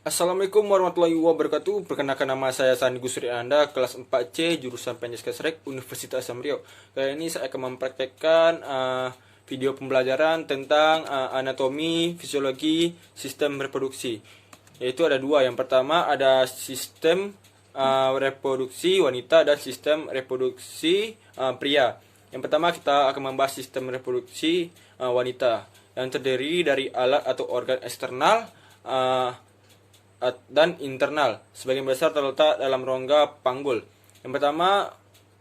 Assalamualaikum warahmatullahi wabarakatuh. Perkenalkan, nama saya Sandi Gusri Anda, kelas 4C, jurusan PNS Kesrek, Universitas Riau. Kali ini saya akan mempraktekkan video pembelajaran tentang anatomi, fisiologi, sistem reproduksi. Yaitu ada dua. Yang pertama ada sistem reproduksi wanita dan sistem reproduksi pria. Yang pertama kita akan membahas sistem reproduksi wanita yang terdiri dari alat atau organ eksternal dan internal. Sebagian besar terletak dalam rongga panggul. Yang pertama,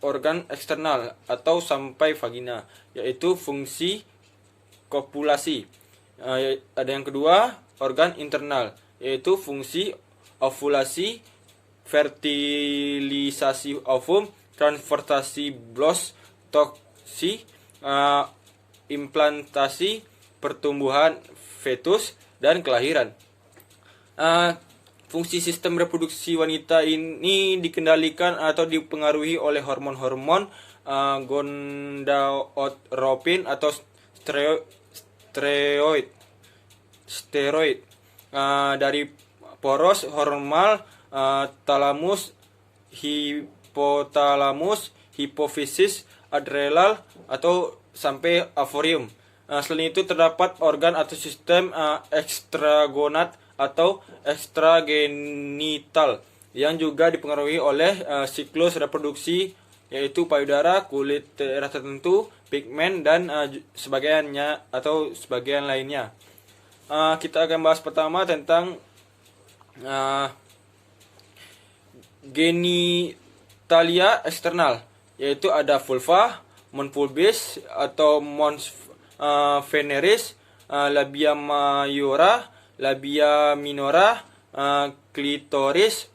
organ eksternal atau sampai vagina, yaitu fungsi kopulasi. Ada yang kedua, organ internal, yaitu fungsi ovulasi, fertilisasi ovum, transportasi blos, toksi, implantasi, pertumbuhan fetus, dan kelahiran. Fungsi sistem reproduksi wanita ini dikendalikan atau dipengaruhi oleh hormon-hormon gonadotropin atau steroid dari poros hormonal talamus, hipotalamus, hipofisis, adrenal atau sampai ovarium. Selain itu terdapat organ atau sistem ekstragonat atau ekstragenital yang juga dipengaruhi oleh siklus reproduksi, yaitu payudara, kulit daerah tertentu, pigmen, dan sebagainya atau sebagian lainnya. Kita akan bahas pertama tentang genitalia eksternal, yaitu ada vulva, mons pubis atau mons veneris, labia majora, labia minora, klitoris,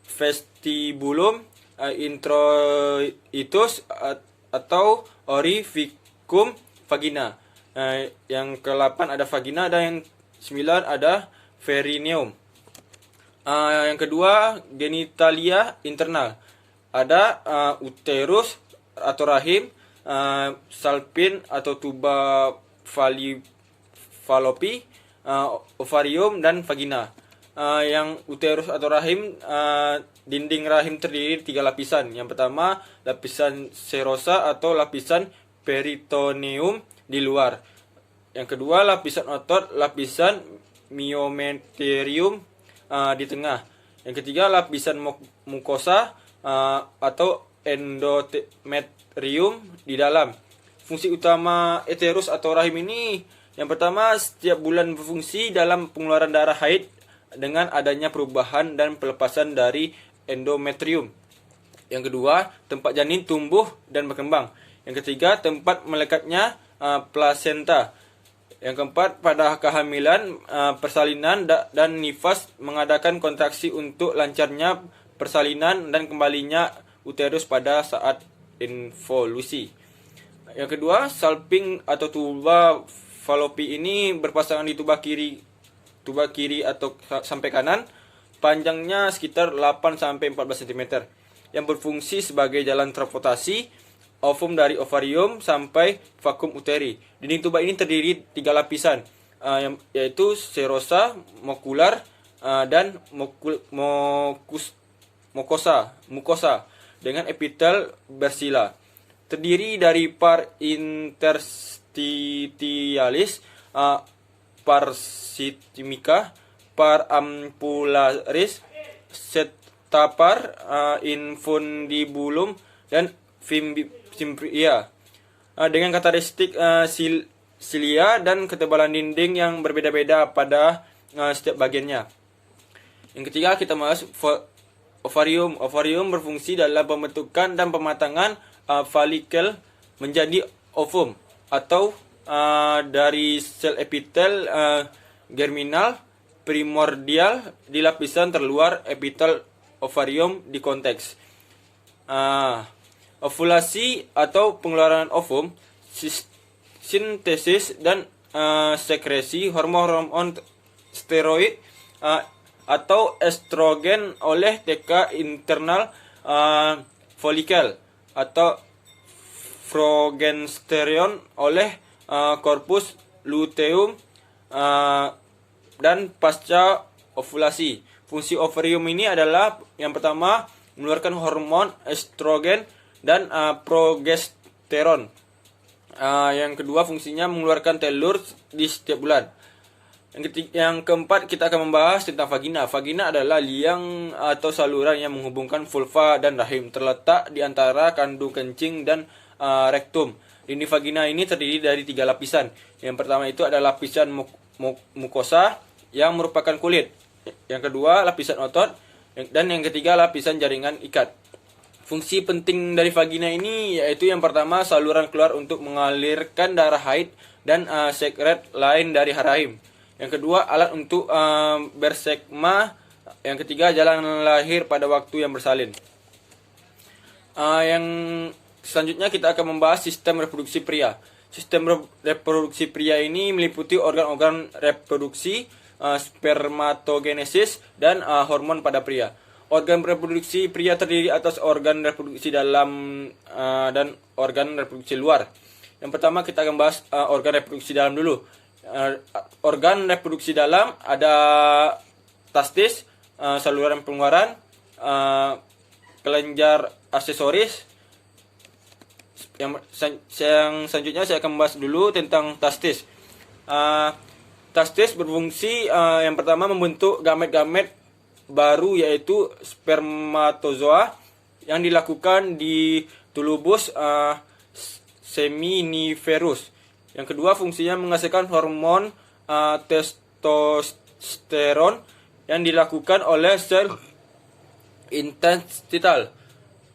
vestibulum, introitus atau orificum, vagina. Yang ke-8 ada vagina dan yang 9 ada perineum. Yang kedua, genitalia internal. Ada uterus atau rahim, salpin atau tuba fallopi, ovarium, dan vagina. Yang uterus atau rahim, dinding rahim terdiri 3 lapisan. Yang pertama, lapisan serosa atau lapisan peritoneum di luar. Yang kedua, lapisan otot, lapisan myometerium di tengah. Yang ketiga, lapisan mukosa atau endometrium di dalam. Fungsi utama uterus atau rahim ini, yang pertama, setiap bulan berfungsi dalam pengeluaran darah haid dengan adanya perubahan dan pelepasan dari endometrium. Yang kedua, tempat janin tumbuh dan berkembang. Yang ketiga, tempat melekatnya plasenta. Yang keempat, pada kehamilan, persalinan dan nifas mengadakan kontraksi untuk lancarnya persalinan dan kembalinya uterus pada saat involusi. Yang kedua, salping atau tuba fallopi ini berpasangan di tuba kiri atau sampai kanan, panjangnya sekitar 8 sampai 14 cm, yang berfungsi sebagai jalan transportasi ovum dari ovarium sampai vakum uteri. Dinding tuba ini terdiri 3 lapisan, yaitu serosa, mokular, dan mukosa dengan epitel bersila. Terdiri dari par interstitialis, par systemica, par ampullaris, setapar infundibulum, dan fimbria. Dengan karakteristik silia dan ketebalan dinding yang berbeda-beda pada setiap bagiannya. Yang ketiga, kita bahas ovarium. Ovarium berfungsi dalam pembentukan dan pematangan folikel menjadi ovum atau dari sel epitel germinal primordial di lapisan terluar epitel ovarium di konteks. Ovulasi atau pengeluaran ovum, sintesis dan sekresi hormon steroid atau estrogen oleh TK internal folikel, atau progesteron oleh corpus luteum, dan pasca ovulasi. Fungsi ovarium ini adalah yang pertama mengeluarkan hormon estrogen dan progesteron. Yang kedua fungsinya mengeluarkan telur di setiap bulan. Yang keempat kita akan membahas tentang vagina. Vagina adalah liang atau saluran yang menghubungkan vulva dan rahim, terletak di antara kandung kencing dan rektum. Dinding vagina ini terdiri dari 3 lapisan. Yang pertama itu adalah lapisan mukosa yang merupakan kulit. Yang kedua lapisan otot, dan yang ketiga lapisan jaringan ikat. Fungsi penting dari vagina ini yaitu yang pertama saluran keluar untuk mengalirkan darah haid dan sekret lain dari rahim. Yang kedua alat untuk bersekma. Yang ketiga jalan lahir pada waktu yang bersalin. Yang selanjutnya kita akan membahas sistem reproduksi pria. Sistem reproduksi pria ini meliputi organ-organ reproduksi, spermatogenesis, dan hormon pada pria. Organ reproduksi pria terdiri atas organ reproduksi dalam dan organ reproduksi luar. Yang pertama kita akan bahas organ reproduksi dalam dulu. Organ reproduksi dalam ada testis, saluran pengeluaran, kelenjar aksesoris. Yang selanjutnya saya akan membahas dulu tentang testis. Testis berfungsi yang pertama membentuk gamet-gamet baru yaitu spermatozoa yang dilakukan di tulubus seminiferus. Yang kedua fungsinya menghasilkan hormon testosteron yang dilakukan oleh sel intestinal.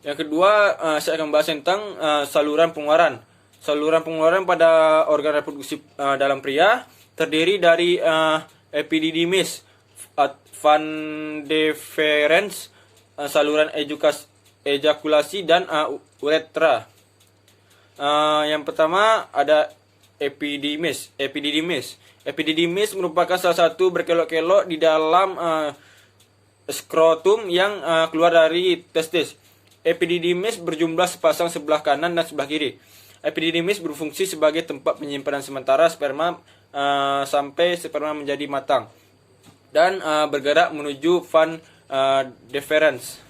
Yang kedua saya akan bahas tentang saluran pengeluaran. Saluran pengeluaran pada organ reproduksi dalam pria terdiri dari epididymis, van deferens, saluran ejakulasi, dan uretra. Yang pertama ada epididymis. Epididymis merupakan salah satu berkelok-kelok di dalam skrotum yang keluar dari testis. Epididymis berjumlah sepasang sebelah kanan dan sebelah kiri. Epididymis berfungsi sebagai tempat penyimpanan sementara sperma sampai sperma menjadi matang dan bergerak menuju van deferens.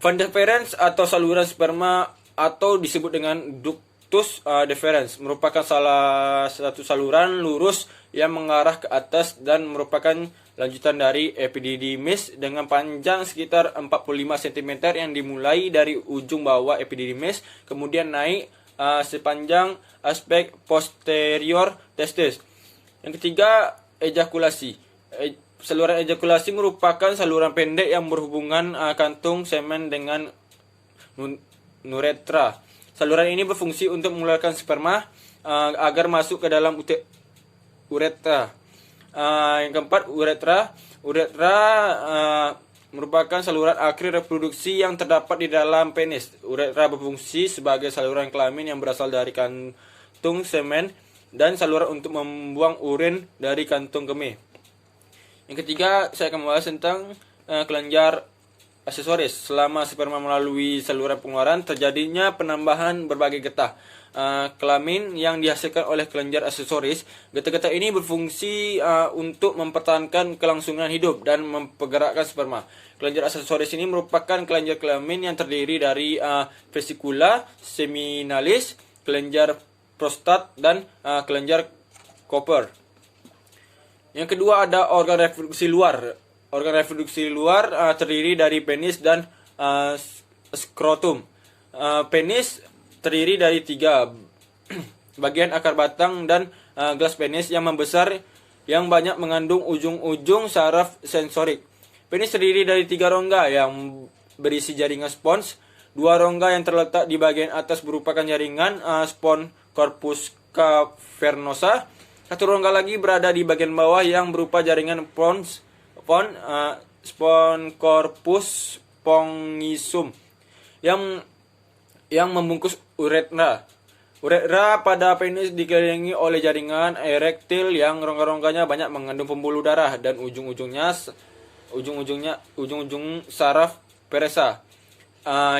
Van deferens atau saluran sperma atau disebut dengan ductus deferens merupakan salah satu saluran lurus yang mengarah ke atas dan merupakan lanjutan dari epididymis dengan panjang sekitar 45 cm yang dimulai dari ujung bawah epididymis kemudian naik sepanjang aspek posterior testis. Yang ketiga, ejakulasi. Saluran ejakulasi merupakan saluran pendek yang berhubungan kantung semen dengan uretra. Saluran ini berfungsi untuk mengeluarkan sperma agar masuk ke dalam uretra. Yang keempat, uretra. Uretra merupakan saluran akhir reproduksi yang terdapat di dalam penis. Uretra berfungsi sebagai saluran kelamin yang berasal dari kantung semen dan saluran untuk membuang urin dari kantung kemih. Yang ketiga, saya akan membahas tentang kelenjar aksesoris. Selama sperma melalui saluran pengeluaran, terjadinya penambahan berbagai getah kelamin yang dihasilkan oleh kelenjar aksesoris. Getah-getah ini berfungsi untuk mempertahankan kelangsungan hidup dan mempergerakkan sperma. Kelenjar aksesoris ini merupakan kelenjar kelamin yang terdiri dari vesicula seminalis, kelenjar prostat, dan kelenjar Cooper. Yang kedua ada organ reproduksi luar. Organ reproduksi luar terdiri dari penis dan skrotum. Penis terdiri dari 3 bagian akar batang dan gelas penis yang membesar yang banyak mengandung ujung-ujung saraf sensorik. Penis terdiri dari 3 rongga yang berisi jaringan spons. 2 rongga yang terletak di bagian atas merupakan jaringan spons corpus cavernosa. 1 rongga lagi berada di bagian bawah yang berupa jaringan spons corpus spongiosum yang membungkus uretra. Uretra pada penis dikelilingi oleh jaringan erektil yang rongga-rongganya banyak mengandung pembuluh darah dan ujung-ujung saraf peresa.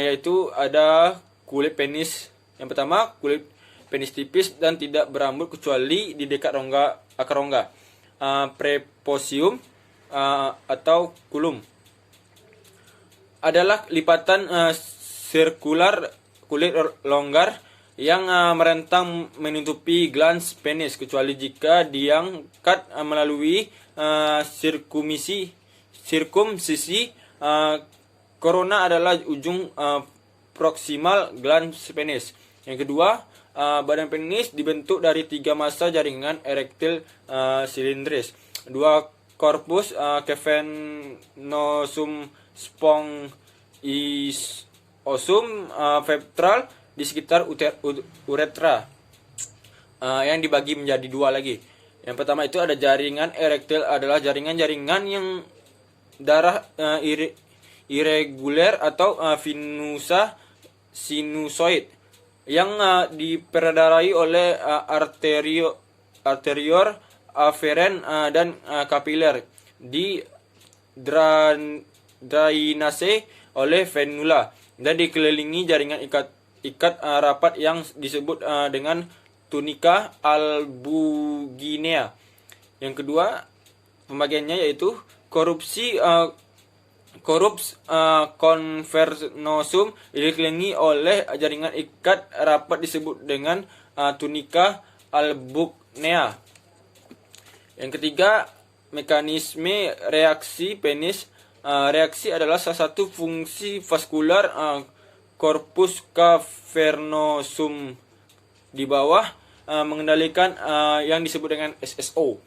Yaitu ada kulit penis. Yang pertama, kulit penis tipis dan tidak berambut kecuali di dekat akar rongga. Preposium. atau kulum adalah lipatan sirkular kulit longgar yang merentang menutupi glans penis kecuali jika diangkat melalui sirkumsisi. Corona adalah ujung proksimal glans penis. Yang kedua, badan penis dibentuk dari 3 massa jaringan erektil silindris, 2 korpus cavernosum spongiosum ventral di sekitar uretra, yang dibagi menjadi 2 lagi. Yang pertama itu ada jaringan erektil, adalah jaringan-jaringan yang darah irreguler atau venusa sinusoid yang diperdarai oleh arterior aferen dan kapiler, di drainase oleh venula, dan dikelilingi jaringan ikat rapat yang disebut dengan tunika albuginea. Yang kedua pembagiannya yaitu corpus cavernosum dikelilingi oleh jaringan ikat rapat disebut dengan tunika albuginea. Yang ketiga, mekanisme reaksi penis. Reaksi adalah salah satu fungsi vaskular corpus cavernosum di bawah, mengendalikan yang disebut dengan SSO.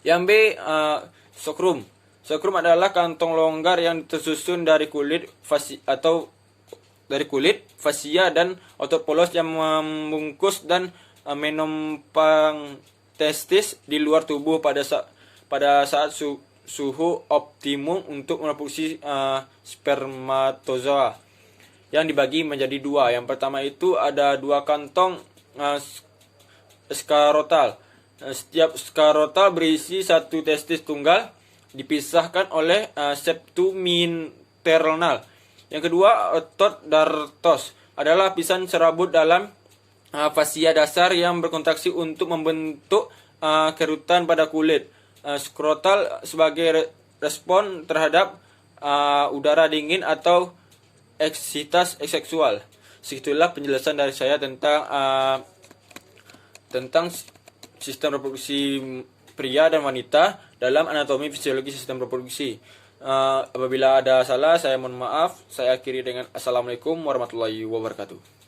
Yang B, sacrum. Sacrum adalah kantong longgar yang tersusun dari kulit fascia dan otot polos yang membungkus dan menopang testis di luar tubuh pada saat suhu optimum untuk reproduksi spermatozoa, yang dibagi menjadi 2. Yang pertama itu ada 2 kantong skarotal. Setiap skarotal berisi 1 testis tunggal dipisahkan oleh septum internal. Yang kedua, otot dartos adalah lapisan serabut dalam fascia dasar yang berkontraksi untuk membentuk kerutan pada kulit skrotal sebagai respon terhadap udara dingin atau eksitas seksual. Segitulah penjelasan dari saya tentang sistem reproduksi pria dan wanita dalam anatomi fisiologi sistem reproduksi. Apabila ada salah, saya mohon maaf. Saya akhiri dengan Assalamualaikum warahmatullahi wabarakatuh.